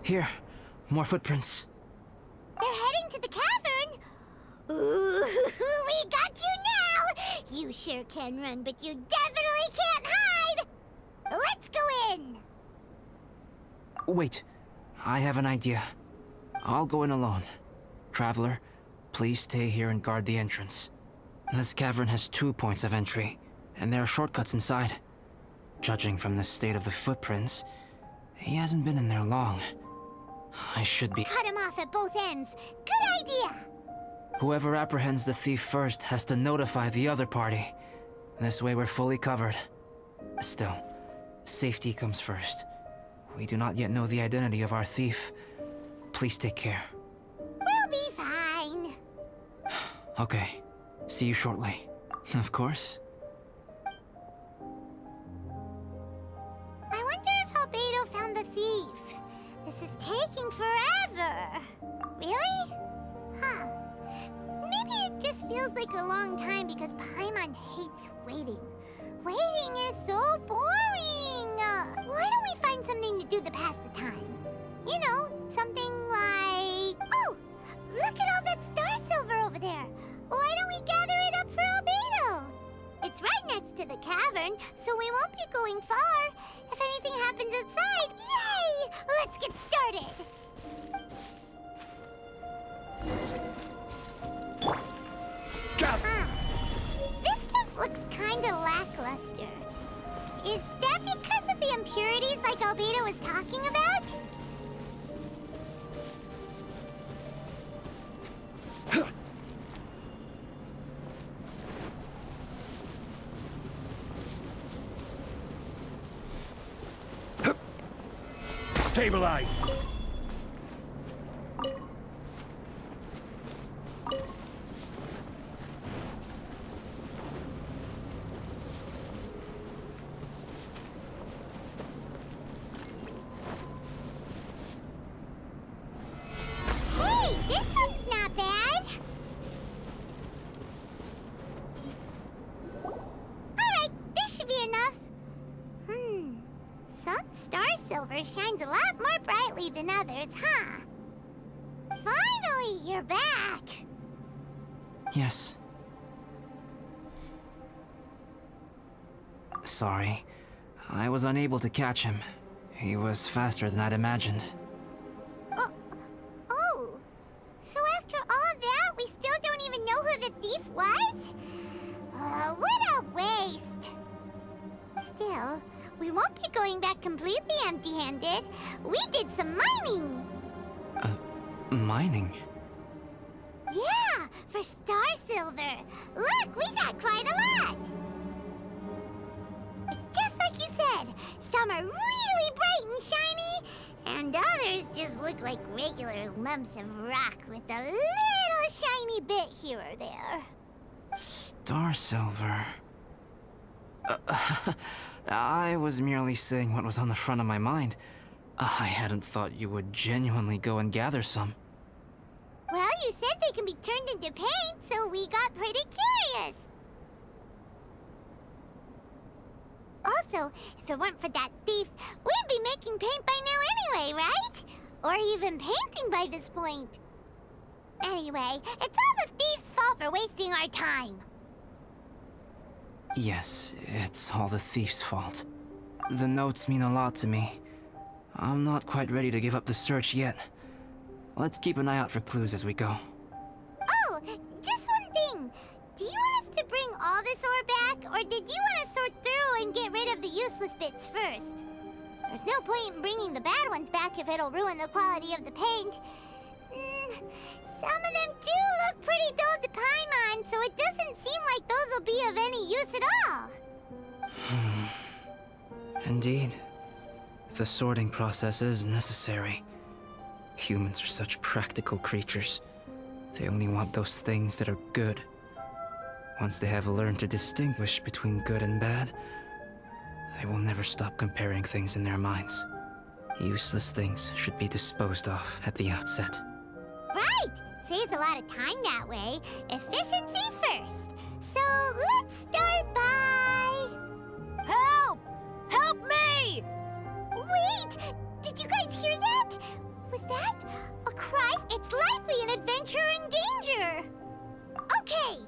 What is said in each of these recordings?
Here, more footprints. They're heading to the cavern. Ooh, we got you now! You sure can run, but you definitely can't hide! Let's go in! Wait, I have an idea. I'll go in alone. Traveler, please stay here and guard the entrance. This cavern has 2 points of entry, and there are shortcuts inside. Judging from the state of the footprints, he hasn't been in there long. I should be... Cut him off at both ends. Good idea! Whoever apprehends the thief first has to notify the other party. This way we're fully covered. Still, safety comes first. We do not yet know the identity of our thief. Please take care. We'll be fine. Okay. See you shortly. Of course. I wonder if Albedo found the thief. This is taking forever. Really? Huh. Maybe it just feels like a long time because Paimon hates waiting. Waiting is so boring. Why don't we find something to do to pass the time? You know, something like... Oh! Look at all that star silver over there. Why don't we gather it up for Albedo? It's right next to the cavern, so we won't be going far. If anything happens outside, yay! Let's get started! This stuff looks kinda lackluster. Is that because of the impurities like Albedo was talking about? Stabilize! Hey, this one's not bad. Alright, this should be enough. Some star silver shines a lot more brightly than others, huh? Finally, you're back! Yes. Sorry. I was unable to catch him. He was faster than I'd imagined. Oh, so after all that, we still don't even know who the thief was? What a waste! Still, we won't be going back completely empty-handed. We did some mining! Mining? Yeah, for star silver. Look, we got quite a lot! It's just like you said. Some are really bright and shiny, and others just look like regular lumps of rock with a little shiny bit here or there. Star silver. I was merely saying what was on the front of my mind. I hadn't thought you would genuinely go and gather some. Well, you said they can be turned into paint, so we got pretty curious. Also, if it weren't for that thief, we'd be making paint by now anyway, right? Or even painting by this point. Anyway, it's all the thief's fault for wasting our time. Yes, it's all the thief's fault. The notes mean a lot to me. I'm not quite ready to give up the search yet. Let's keep an eye out for clues as we go. Oh, just one thing. Do you want us to bring all this ore back, or did you want to sort through and get rid of the useless bits first? There's no point in bringing the bad ones back if it'll ruin the quality of the paint. Some of them do look pretty dull to Paimon, so it doesn't seem like those will be of any use at all. Indeed. The sorting process is necessary. Humans are such practical creatures. They only want those things that are good. Once they have learned to distinguish between good and bad, they will never stop comparing things in their minds. Useless things should be disposed of at the outset. Right! Saves a lot of time that way. Efficiency first. So let's start by... Help! Help me! Wait! Did you guys hear that? adventure and danger. Okay.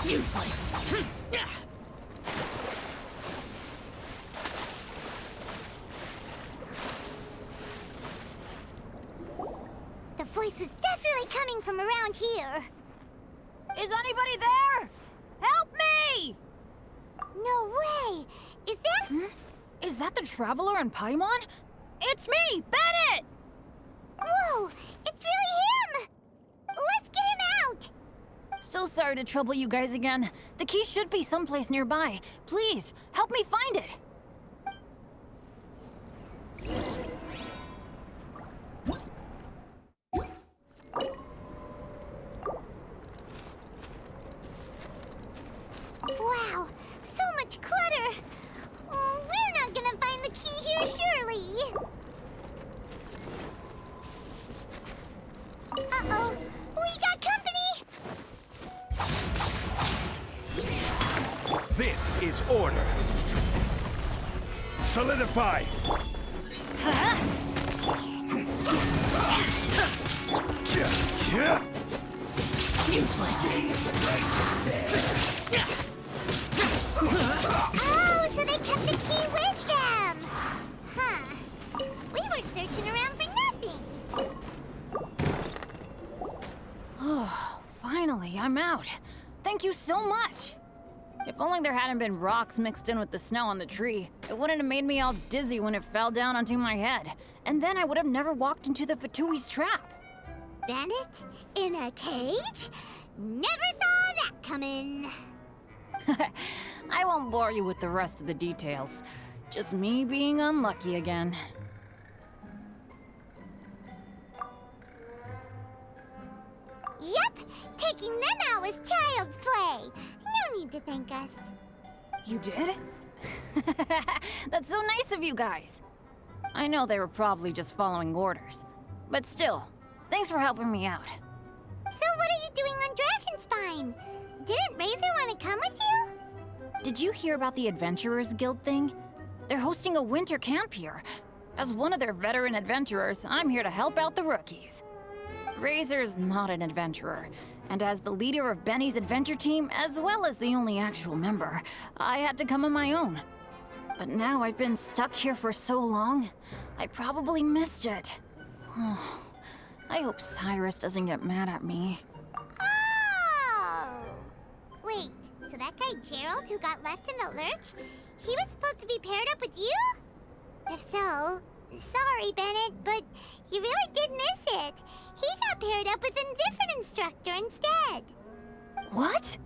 Useless. The voice was definitely coming from around here. Is anybody there? Help me! No way! Is that... Is that the Traveler in Paimon? It's me, Bennett! Whoa! It's really him! Let's get him out! So sorry to trouble you guys again. The key should be someplace nearby. Please, help me find it. Wow! So much clutter! Oh, we're not gonna find the key here, surely! Uh-oh! We got company! This is order. Solidify. Useless. Oh, so they kept the key with them! Huh. We were searching around for nothing. Oh, finally, I'm out. Thank you so much. If only there hadn't been rocks mixed in with the snow on the tree, it wouldn't have made me all dizzy when it fell down onto my head. And then I would have never walked into the Fatui's trap. Bandit? In a cage? Never saw that coming. I won't bore you with the rest of the details. Just me being unlucky again. Yep, taking them out was child's play. No need to thank us. You did? That's so nice of you guys. I know they were probably just following orders. But still, thanks for helping me out. So what are you doing on Dragonspine? Didn't Razor want to come with you? Did you hear about the Adventurers Guild thing? They're hosting a winter camp here. As one of their veteran adventurers, I'm here to help out the rookies. Razor's not an adventurer, and as the leader of Benny's adventure team, as well as the only actual member, I had to come on my own. But now I've been stuck here for so long, I probably missed it. I hope Cyrus doesn't get mad at me. Oh! Wait, so that guy Gerald who got left in the lurch, he was supposed to be paired up with you? If so, sorry, Bennett, but you really did miss it. He got paired up with a different instructor instead. What?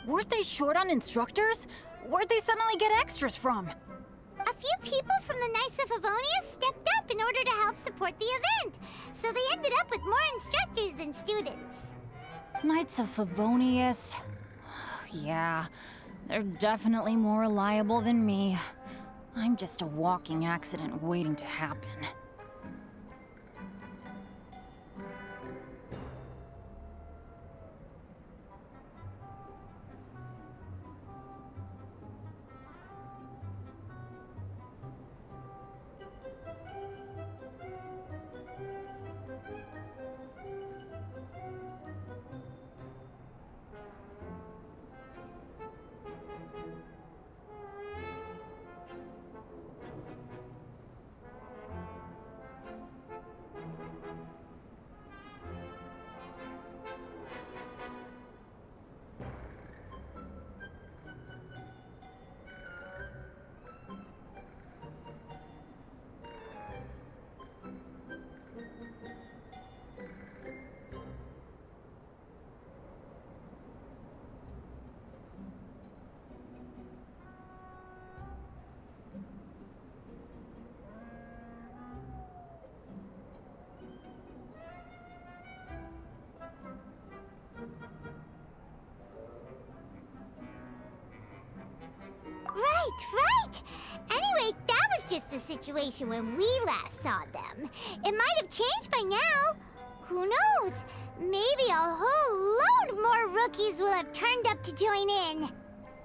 Weren't they short on instructors? Where'd they suddenly get extras from? A few people from the Knights of Favonius stepped up in order to help support the event, so they ended up with more instructors than students. Knights of Favonius. Yeah, they're definitely more reliable than me. I'm just a walking accident waiting to happen. Right! Anyway, that was just the situation when we last saw them. It might have changed by now. Who knows? Maybe a whole load more rookies will have turned up to join in.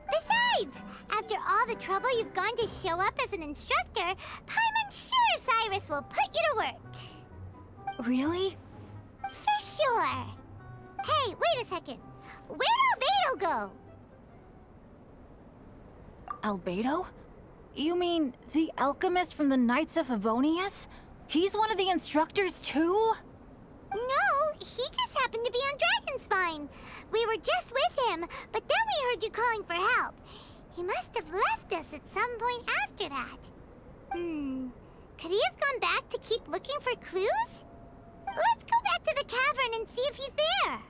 Besides, Besides, after all the trouble you've gone to show up as an instructor, Paimon's sure Cyrus will put you to work. Really? For sure. Hey, wait a second. Where'd Albedo go? Albedo? You mean the alchemist from the Knights of Favonius? He's one of the instructors too? No, he just happened to be on Dragonspine. We were just with him, but then we heard you calling for help. He must have left us at some point after that. Could he have gone back to keep looking for clues? Let's go back to the cavern and see if he's there.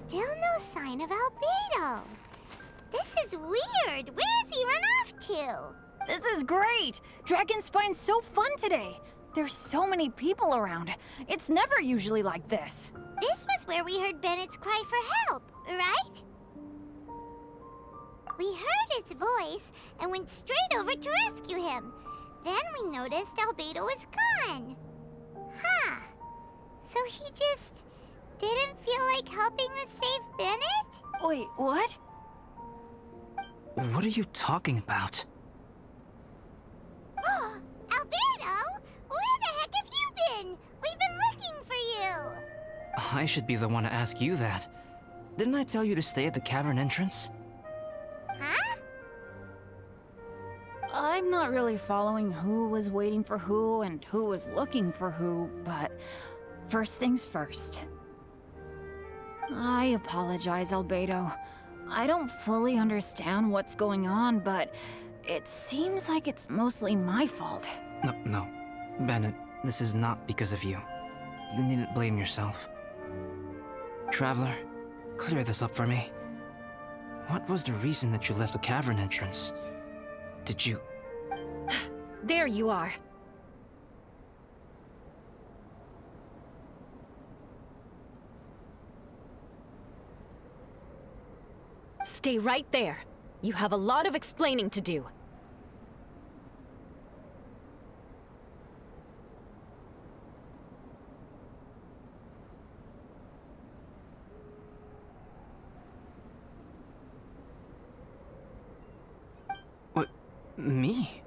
Still no sign of Albedo. This is weird. Where has he run off to? This is great! Dragonspine's so fun today! There's so many people around. It's never usually like this. This was where we heard Bennett's cry for help, right? We heard his voice and went straight over to rescue him. Then we noticed Albedo was gone. Huh. So he just didn't feel like helping us save Bennett? Wait, what? What are you talking about? Albedo? Where the heck have you been? We've been looking for you. I should be the one to ask you that. Didn't I tell you to stay at the cavern entrance? Huh? I'm not really following who was waiting for who and who was looking for who, but first things first. I apologize, Albedo. I don't fully understand what's going on, but it seems like it's mostly my fault. No. Bennett, this is not because of you. You needn't blame yourself. Traveler, clear this up for me. What was the reason that you left the cavern entrance? Did you... There you are. Stay right there. You have a lot of explaining to do. What? Me?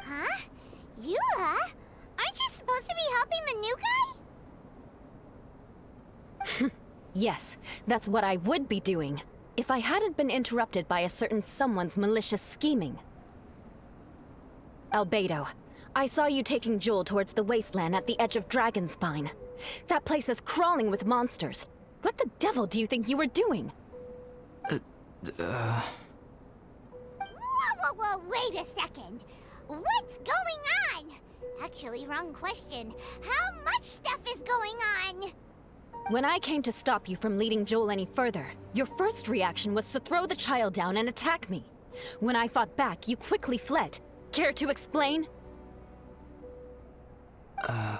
Huh? Eula? Aren't you supposed to be helping the new guy? Yes, that's what I would be doing, if I hadn't been interrupted by a certain someone's malicious scheming. Albedo, I saw you taking Jewel towards the wasteland at the edge of Dragonspine. That place is crawling with monsters. What the devil do you think you were doing? Whoa, wait a second. What's going on? Actually, wrong question. How much stuff is going on? When I came to stop you from leading Joel any further, your first reaction was to throw the child down and attack me. When I fought back, you quickly fled. Care to explain? I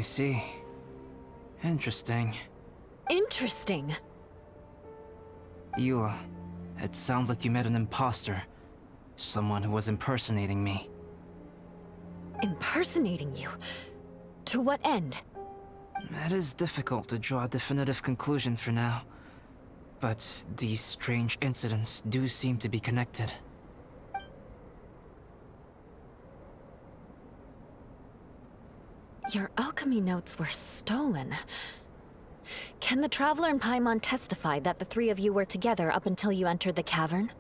see. Interesting. Interesting. Eula, it sounds like you met an impostor. Someone who was impersonating me. Impersonating you? To what end? It is difficult to draw a definitive conclusion for now. But these strange incidents do seem to be connected. Your alchemy notes were stolen. Can the Traveler and Paimon testify that the three of you were together up until you entered the cavern?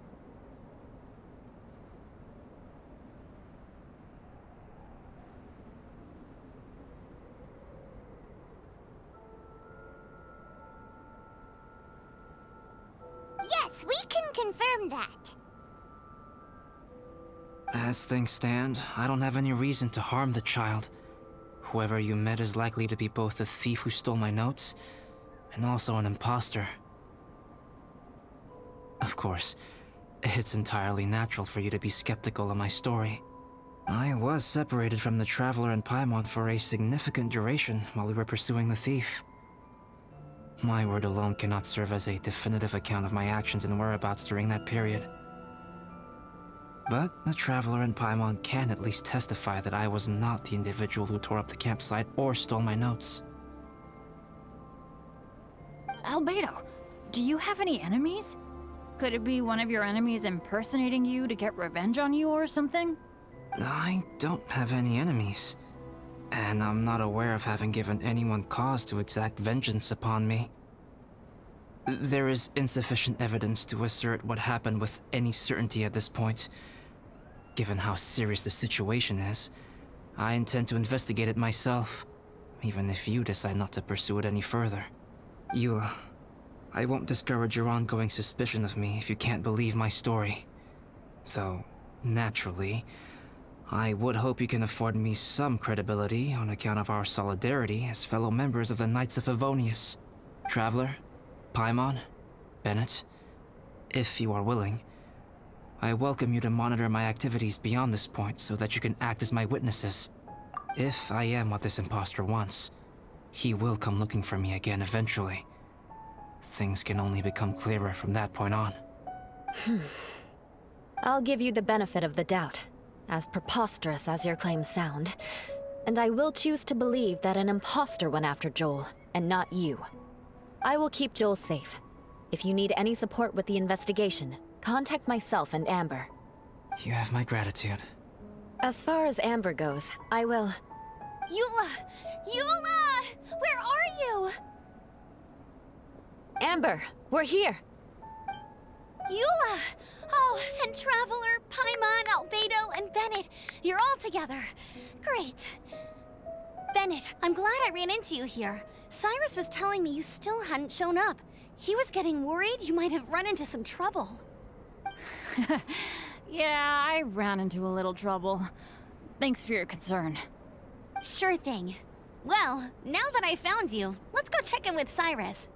Yes, we can confirm that. As things stand, I don't have any reason to harm the child. whoever you met is likely to be both the thief who stole my notes and also an impostor. Of course, it's entirely natural for you to be skeptical of my story. I was separated from the Traveler and Paimon for a significant duration while we were pursuing the thief. My word alone cannot serve as a definitive account of my actions and whereabouts during that period. But the Traveler and Paimon can at least testify that I was not the individual who tore up the campsite or stole my notes. Albedo, do you have any enemies? Could it be one of your enemies impersonating you to get revenge on you or something? I don't have any enemies, and I'm not aware of having given anyone cause to exact vengeance upon me. There is insufficient evidence to assert what happened with any certainty at this point. Given how serious the situation is, I intend to investigate it myself, even if you decide not to pursue it any further. Eula, I won't discourage your ongoing suspicion of me if you can't believe my story. Though, naturally, I would hope you can afford me some credibility on account of our solidarity as fellow members of the Knights of Favonius. Traveler, Paimon, Bennett, if you are willing, I welcome you to monitor my activities beyond this point so that you can act as my witnesses. If I am what this impostor wants, he will come looking for me again eventually. Things can only become clearer from that point on. I'll give you the benefit of the doubt, as preposterous as your claims sound. And I will choose to believe that an impostor went after Joel, and not you. I will keep Joel safe. If you need any support with the investigation, contact myself and Amber. You have my gratitude. As far as Amber goes, I will... Eula! Eula! Where are you? Amber, we're here! Eula! Oh, and Traveler, Paimon, Albedo, and Bennett. You're all together. Great. Bennett, I'm glad I ran into you here. Cyrus was telling me you still hadn't shown up. He was getting worried you might have run into some trouble. Yeah, I ran into a little trouble. Thanks for your concern. Sure thing. Well, now that I found you, let's go check in with Cyrus.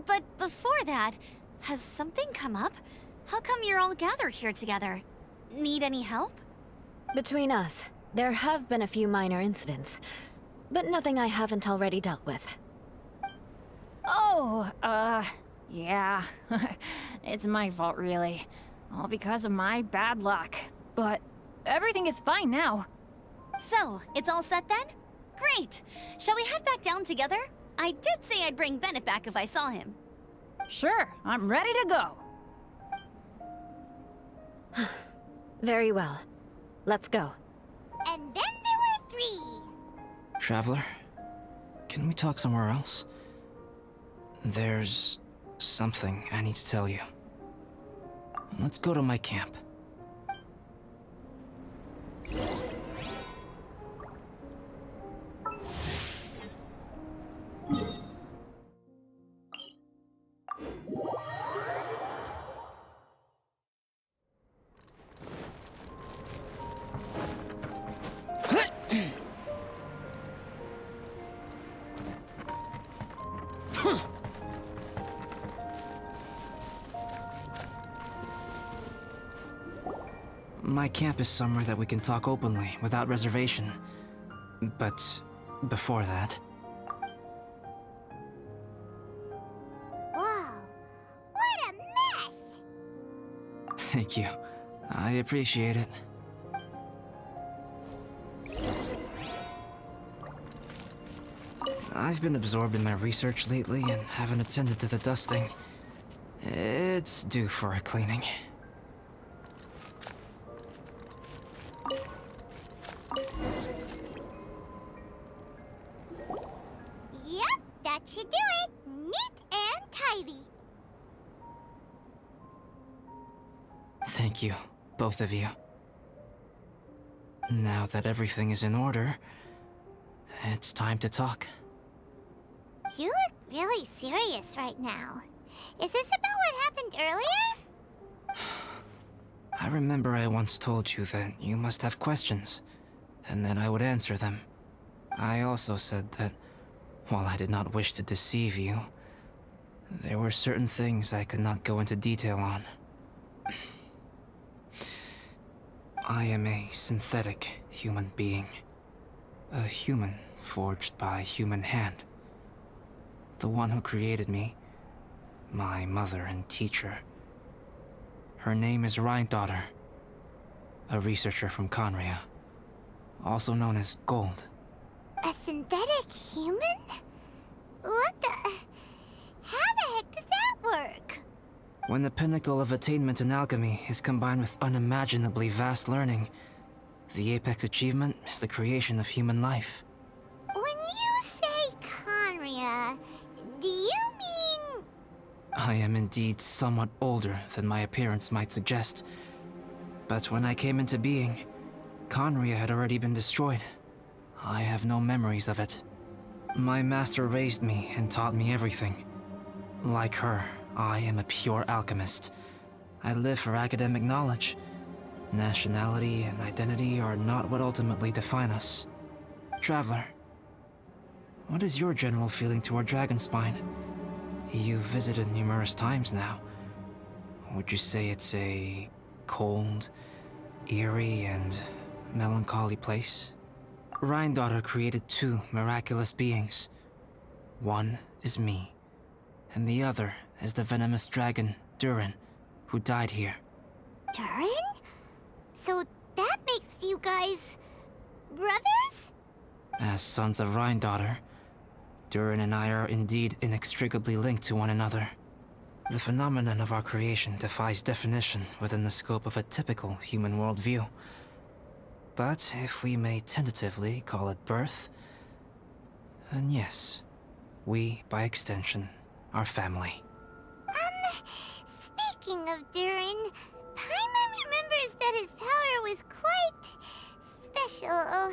But before that, has something come up? How come you're all gathered here together? Need any help? Between us, there have been a few minor incidents, but nothing I haven't already dealt with. Oh, yeah. It's my fault, really. All because of my bad luck. But everything is fine now. So, it's all set then? Great! Shall we head back down together? I did say I'd bring Bennett back if I saw him. Sure, I'm ready to go. Very well. Let's go. And then there were 3. Traveler, can we talk somewhere else? There's something I need to tell you. Let's go to my camp. My camp is somewhere that we can talk openly, without reservation. But before that... Whoa! What a mess! Thank you. I appreciate it. I've been absorbed in my research lately and haven't attended to the dusting. It's due for a cleaning. Yep, that should do it. Neat and tidy. Thank you, both of you. Now that everything is in order, it's time to talk. You look really serious right now. Is this about what happened earlier? I remember I once told you that you must have questions. and then I would answer them. I also said that, while I did not wish to deceive you, there were certain things I could not go into detail on. I am a synthetic human being. A human forged by human hand. The one who created me, my mother and teacher. Her name is Rhine-daughter, a researcher from Conria, also known as Gold. A synthetic human? What the... How the heck does that work? When the pinnacle of attainment in alchemy is combined with unimaginably vast learning, the apex achievement is the creation of human life. When you say Conria, do you mean... I am indeed somewhat older than my appearance might suggest. But when I came into being, Conria had already been destroyed. I have no memories of it. My master raised me and taught me everything. Like her, I am a pure alchemist. I live for academic knowledge. Nationality and identity are not what ultimately define us. Traveler, what is your general feeling toward Dragonspine? You've visited numerous times now. Would you say it's a cold, eerie, and melancholy place? Rhine-daughter created two miraculous beings. One is me, and the other is the venomous dragon, Durin, who died here. Durin? So that makes you guys... brothers? As sons of Rhine-daughter, Durin and I are indeed inextricably linked to one another. The phenomenon of our creation defies definition within the scope of a typical human worldview. But if we may tentatively call it birth, then yes, we, by extension, are family. Speaking of Durin, Paimon remembers that his power was quite... special.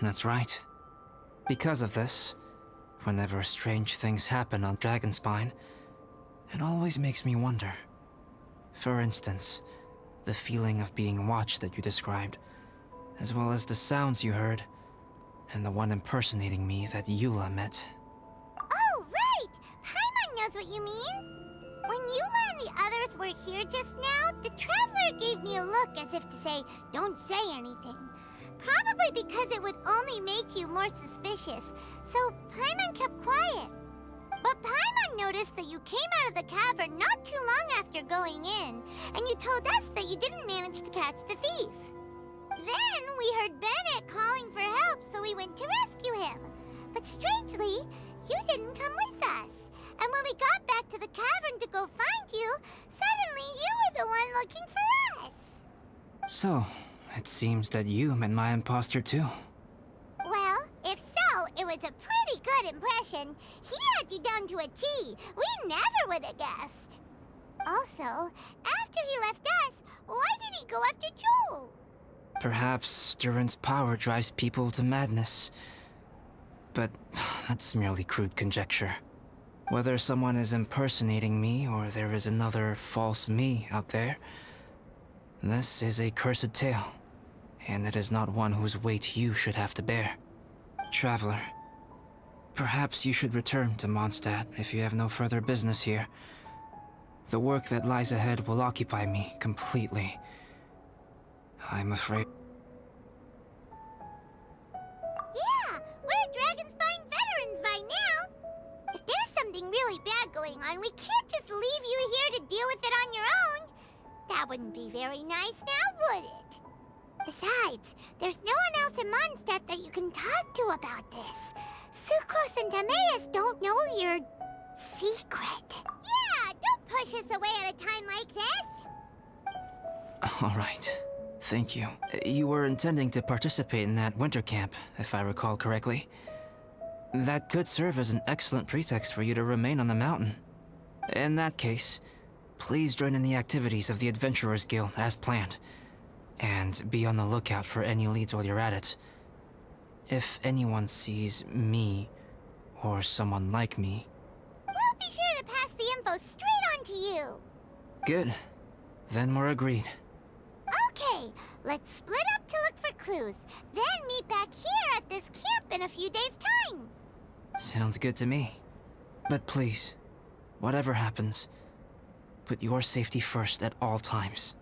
That's right. Because of this, whenever strange things happen on Dragonspine, it always makes me wonder. For instance, the feeling of being watched that you described, as well as the sounds you heard, and the one impersonating me that Eula met. Oh, right! Paimon knows what you mean! When Eula and the others were here just now, the Traveler gave me a look as if to say, don't say anything. Probably because it would only make you more suspicious, so Paimon kept quiet. But Paimon noticed that you came out of the cavern not too long after going in, and you told us that you didn't manage to catch the thief. Then we heard Bennett calling for help, so we went to rescue him. But strangely, you didn't come with us. And when we got back to the cavern to go find you, suddenly you were the one looking for us. So, it seems that you met my impostor too. Well, if so, it was a pretty good impression. He had you down to a T. We never would have guessed. Also, after he left us, why did he go after Joel? Perhaps Durin's power drives people to madness. But that's merely crude conjecture. Whether someone is impersonating me or there is another false me out there, this is a cursed tale, and it is not one whose weight you should have to bear. Traveler, perhaps you should return to Mondstadt if you have no further business here. The work that lies ahead will occupy me completely. I'm afraid... Yeah, we're Dragonspine veterans by now. If there's something really bad going on, we can't just leave you here to deal with it on your own. That wouldn't be very nice now, would it? Besides, there's no one else in Mondstadt that you can talk to about this. Sucrose and Timaeus don't know your secret. Yeah, don't push us away at a time like this. All right. Thank you. You were intending to participate in that winter camp, if I recall correctly. That could serve as an excellent pretext for you to remain on the mountain. In that case, please join in the activities of the Adventurers Guild as planned. And be on the lookout for any leads while you're at it. If anyone sees me, or someone like me... We'll be sure to pass the info straight on to you. Good. Then we're agreed. Okay, let's split up to look for clues, then meet back here at this camp in a few days' time. Sounds good to me. But please, whatever happens, put your safety first at all times.